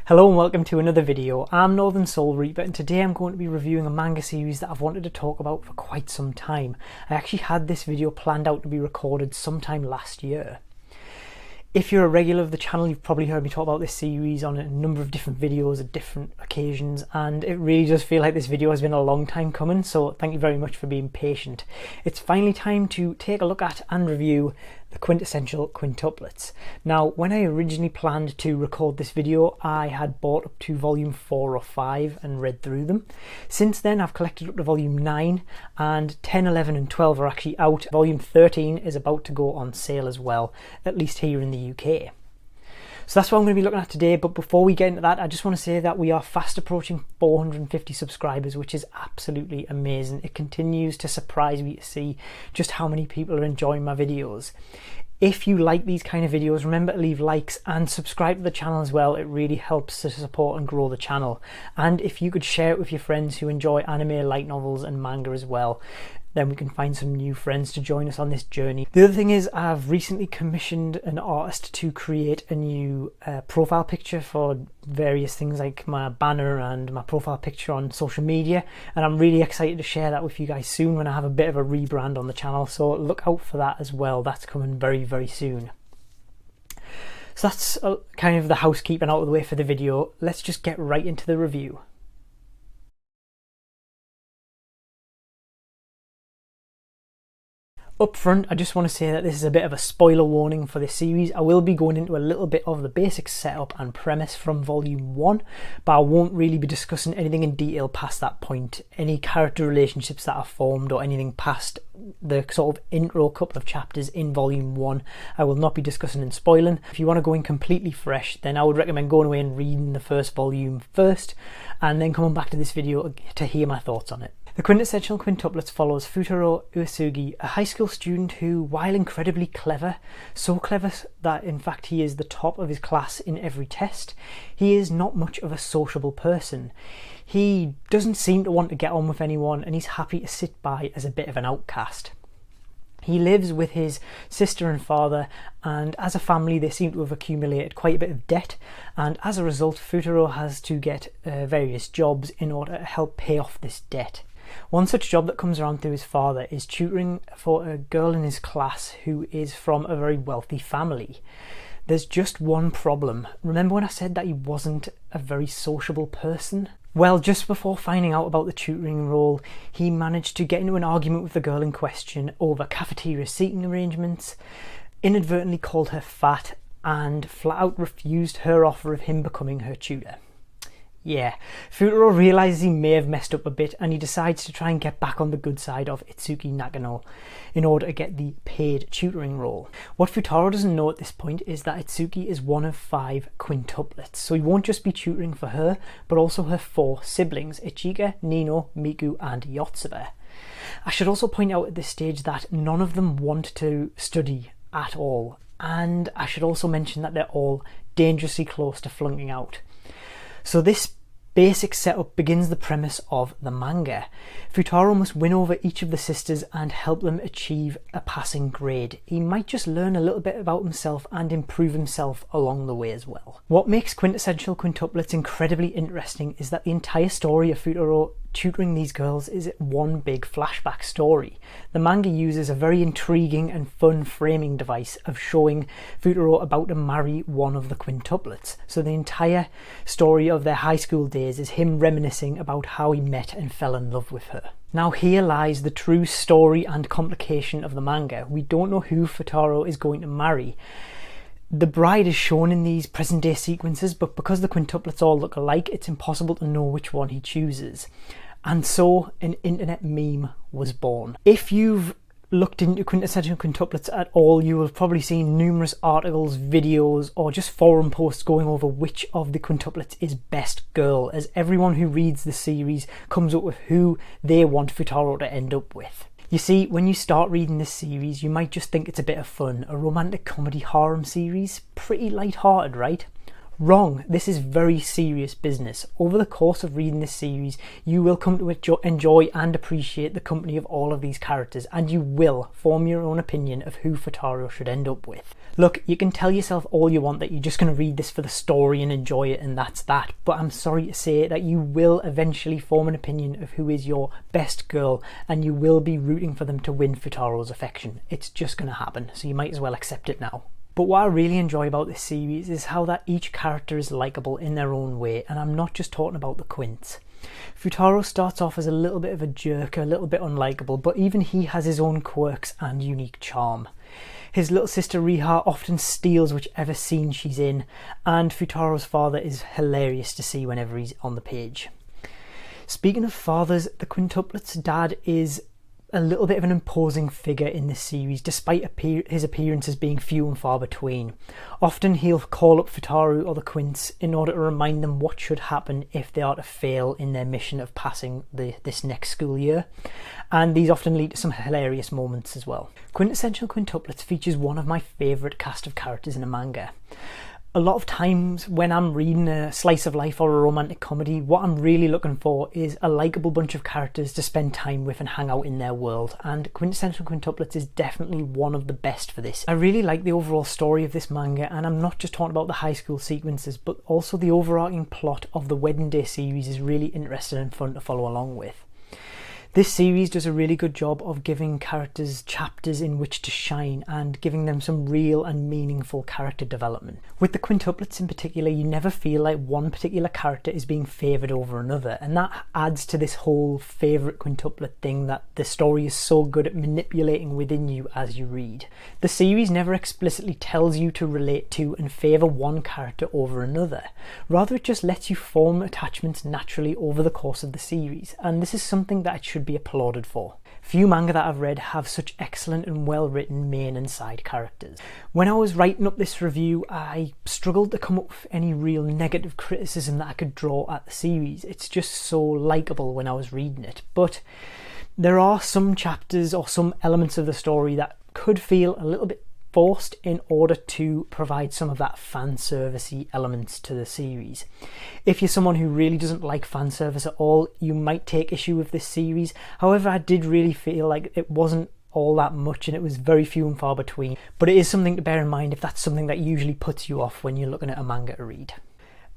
Hello and welcome to another video. I'm Northern Soul Reaper and today I'm going to be reviewing a manga series that I've wanted to talk about for quite some time. I actually had this video planned out to be recorded sometime last year. If you're a regular of the channel, you've probably heard me talk about this series on a number of different videos at different occasions, and it really does feel like this video has been a long time coming, so thank you very much for being patient. It's finally time to take a look at and review the Quintessential Quintuplets. Now, when I originally planned to record this video, I had bought up to volume 4 or 5 and read through them. Since then, I've collected up to volume 9, and 10, 11 and 12 are actually out. Volume 13 is about to go on sale as well, at least here in the UK. So that's what I'm going to be looking at today, but before we get into that, I just want to say that we are fast approaching 450 subscribers, which is absolutely amazing. It continues to surprise me to see just how many people are enjoying my videos. If you like these kind of videos, remember to leave likes and subscribe to the channel as well. It really helps to support and grow the channel. And if you could share it with your friends who enjoy anime, light novels and manga as well, then we can find some new friends to join us on this journey. The other thing is, I've recently commissioned an artist to create a new profile picture for various things like my banner and my profile picture on social media, and I'm really excited to share that with you guys soon when I have a bit of a rebrand on the channel, so look out for that as well. That's coming very, very soon. So that's kind of the housekeeping out of the way for the video. Let's just get right into the review. Up front, I just want to say that this is a bit of a spoiler warning for this series. I will be going into a little bit of the basic setup and premise from volume 1, but I won't really be discussing anything in detail past that point. Any character relationships that are formed or anything past the sort of intro couple of chapters in volume 1, I will not be discussing and spoiling. If you want to go in completely fresh, then I would recommend going away and reading the first volume first, and then coming back to this video to hear my thoughts on it. The Quintessential Quintuplets follows Futaro Uesugi, a high school student who, while incredibly clever, so clever that in fact he is the top of his class in every test, he is not much of a sociable person. He doesn't seem to want to get on with anyone, and he's happy to sit by as a bit of an outcast. He lives with his sister and father, and as a family they seem to have accumulated quite a bit of debt, and as a result Futaro has to get various jobs in order to help pay off this debt. One such job that comes around through his father is tutoring for a girl in his class who is from a very wealthy family. There's just one problem. Remember when I said that he wasn't a very sociable person? Well, just before finding out about the tutoring role, he managed to get into an argument with the girl in question over cafeteria seating arrangements, inadvertently called her fat, and flat out refused her offer of him becoming her tutor. Yeah, Futaro realises he may have messed up a bit, and he decides to try and get back on the good side of Itsuki Nakano in order to get the paid tutoring role. What Futaro doesn't know at this point is that Itsuki is one of 5 quintuplets, so he won't just be tutoring for her, but also her 4 siblings, Ichika, Nino, Miku and Yotsuba. I should also point out at this stage that none of them want to study at all, and I should also mention that they're all dangerously close to flunking out. So this basic setup begins the premise of the manga. Futaro must win over each of the sisters and help them achieve a passing grade. He might just learn a little bit about himself and improve himself along the way as well. What makes Quintessential Quintuplets incredibly interesting is that the entire story of Futaro tutoring these girls is one big flashback story. The manga uses a very intriguing and fun framing device of showing Futaro about to marry one of the quintuplets. So the entire story of their high school days is him reminiscing about how he met and fell in love with her. Now here lies the true story and complication of the manga. We don't know who Futaro is going to marry. The bride is shown in these present day sequences, but because the quintuplets all look alike, it's impossible to know which one he chooses. And so an internet meme was born. If you've looked into Quintessential Quintuplets at all, you will have probably seen numerous articles, videos, or just forum posts going over which of the quintuplets is best girl, as everyone who reads the series comes up with who they want Futaro to end up with. You see, when you start reading this series, you might just think it's a bit of fun, a romantic comedy harem series, pretty light-hearted, right? Wrong. This is very serious business. Over the course of reading this series, you will come to enjoy and appreciate the company of all of these characters, and you will form your own opinion of who Futaro should end up with. Look, you can tell yourself all you want that you're just going to read this for the story and enjoy it and that's that, but I'm sorry to say that you will eventually form an opinion of who is your best girl, and you will be rooting for them to win Futaro's affection. It's just going to happen, so you might as well accept it now. But what I really enjoy about this series is how that each character is likeable in their own way, and I'm not just talking about the Quints. Futaro starts off as a little bit of a jerk, a little bit unlikable, but even he has his own quirks and unique charm. His little sister Riha often steals whichever scene she's in, and Futaro's father is hilarious to see whenever he's on the page. Speaking of fathers, the quintuplets' dad is a little bit of an imposing figure in this series, despite his appearances being few and far between. Often he'll call up Futaro or the Quints in order to remind them what should happen if they are to fail in their mission of passing this next school year, and these often lead to some hilarious moments as well. Quintessential Quintuplets features one of my favourite cast of characters in a manga. A lot of times when I'm reading a slice of life or a romantic comedy, what I'm really looking for is a likeable bunch of characters to spend time with and hang out in their world, and Quintessential Quintuplets is definitely one of the best for this. I really like the overall story of this manga, and I'm not just talking about the high school sequences, but also the overarching plot of the Wedding Day series is really interesting and fun to follow along with. This series does a really good job of giving characters chapters in which to shine and giving them some real and meaningful character development. With the quintuplets in particular, you never feel like one particular character is being favoured over another, and that adds to this whole favourite quintuplet thing that the story is so good at manipulating within you as you read. The series never explicitly tells you to relate to and favour one character over another. Rather, it just lets you form attachments naturally over the course of the series, and this is something that it should be applauded for. Few manga that I've read have such excellent and well written main and side characters. When I was writing up this review, I struggled to come up with any real negative criticism that I could draw at the series. It's just so likeable when I was reading it, but there are some chapters or some elements of the story that could feel a little bit forced in order to provide some of that fan servicey elements to the series. If you're someone who really doesn't like fan service at all, you might take issue with this series. However, I did really feel like it wasn't all that much and it was very few and far between. But it is something to bear in mind if that's something that usually puts you off when you're looking at a manga to read.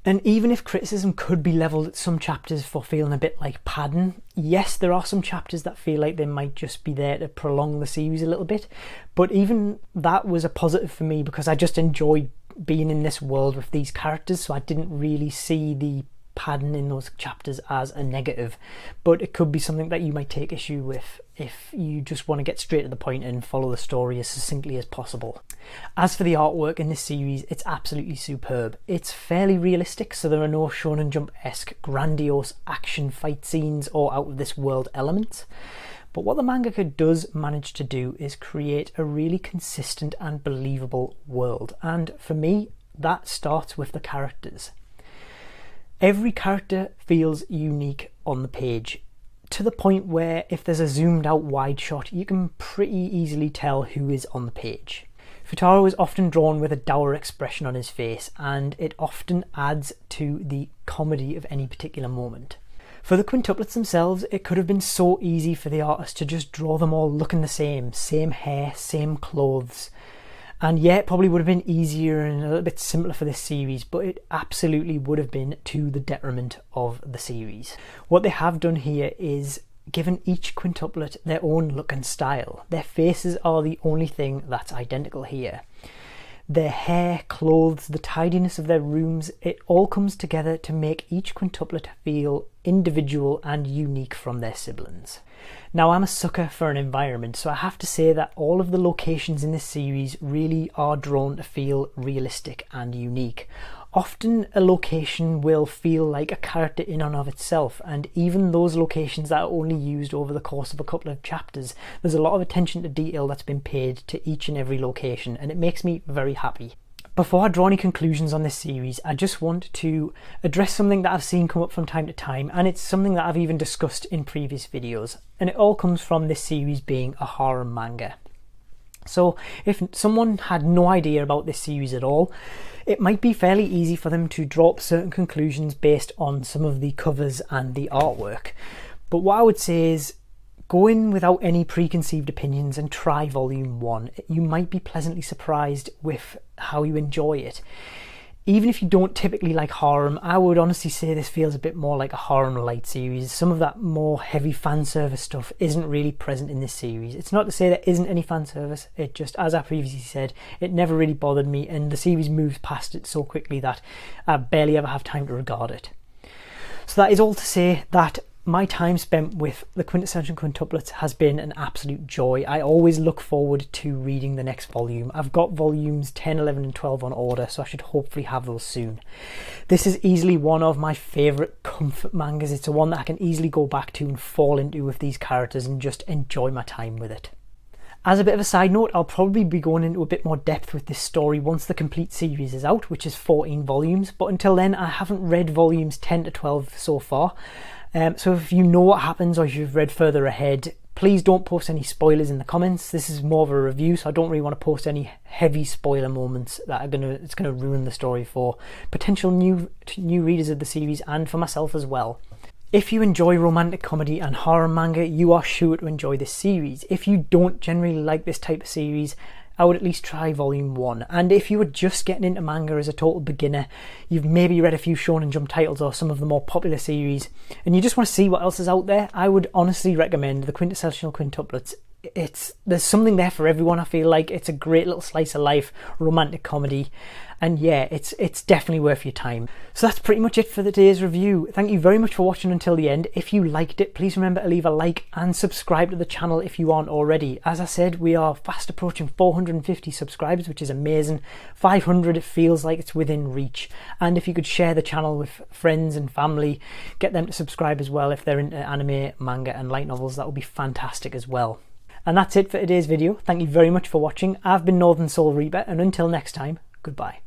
And even if criticism could be levelled at some chapters for feeling a bit like padding, yes, there are some chapters that feel like they might just be there to prolong the series a little bit, but even that was a positive for me because I just enjoyed being in this world with these characters, so I didn't really see the padding in those chapters as a negative. But it could be something that you might take issue with if you just want to get straight to the point and follow the story as succinctly as possible. As for the artwork in this series, it's absolutely superb. It's fairly realistic, so there are no Shonen Jump-esque grandiose action fight scenes or out of this world elements. But what the mangaka does manage to do is create a really consistent and believable world, and for me that starts with the characters. Every character feels unique on the page, to the point where if there's a zoomed out wide shot, you can pretty easily tell who is on the page. Futaro is often drawn with a dour expression on his face, and it often adds to the comedy of any particular moment. For the quintuplets themselves, it could have been so easy for the artist to just draw them all looking the same hair, same clothes. And yeah, it probably would have been easier and a little bit simpler for this series, but it absolutely would have been to the detriment of the series. What they have done here is given each quintuplet their own look and style. Their faces are the only thing that's identical here. Their hair, clothes, the tidiness of their rooms, it all comes together to make each quintuplet feel individual and unique from their siblings. Now, I'm a sucker for an environment, so I have to say that all of the locations in this series really are drawn to feel realistic and unique. Often a location will feel like a character in and of itself, and even those locations that are only used over the course of a couple of chapters, there's a lot of attention to detail that's been paid to each and every location, and it makes me very happy. Before I draw any conclusions on this series, I just want to address something that I've seen come up from time to time, and it's something that I've even discussed in previous videos, and it all comes from this series being a harem manga. So if someone had no idea about this series at all, it might be fairly easy for them to draw up certain conclusions based on some of the covers and the artwork. But what I would say is go in without any preconceived opinions and try volume 1. You might be pleasantly surprised with how you enjoy it. Even if you don't typically like harem, I would honestly say this feels a bit more like a harem light series. Some of that more heavy fan service stuff isn't really present in this series. It's not to say there isn't any fan service, it just, as I previously said, it never really bothered me, and the series moves past it so quickly that I barely ever have time to regard it. So that is all to say that my time spent with the Quintessential Quintuplets has been an absolute joy. I always look forward to reading the next volume. I've got volumes 10, 11 and 12 on order, so I should hopefully have those soon. This is easily one of my favourite comfort mangas. It's a one that I can easily go back to and fall into with these characters and just enjoy my time with it. As a bit of a side note, I'll probably be going into a bit more depth with this story once the complete series is out, which is 14 volumes, but until then I haven't read volumes 10 to 12 so far. So if you know what happens or if you've read further ahead, please don't post any spoilers in the comments. This is more of a review, so I don't really want to post any heavy spoiler moments that it's gonna ruin the story for potential new readers of the series and for myself as well. If you enjoy romantic comedy and horror manga, you are sure to enjoy this series. If you don't generally like this type of series, I would at least try volume 1. And if you were just getting into manga as a total beginner, you've maybe read a few Shonen Jump titles or some of the more popular series, and you just want to see what else is out there, I would honestly recommend the Quintessential Quintuplets. There's something there for everyone. I feel like it's a great little slice of life romantic comedy, and yeah, it's definitely worth your time. So that's pretty much it for today's review. Thank you very much for watching until the end. If you liked it, please remember to leave a like and subscribe to the channel if you aren't already. As I said, we are fast approaching 450 subscribers, which is amazing. 500 feels like it's within reach, and if you could share the channel with friends and family, get them to subscribe as well if they're into anime, manga and light novels, that would be fantastic as well. And that's it for today's video. Thank you very much for watching. I've been Northern Soul Reaper, and until next time, goodbye.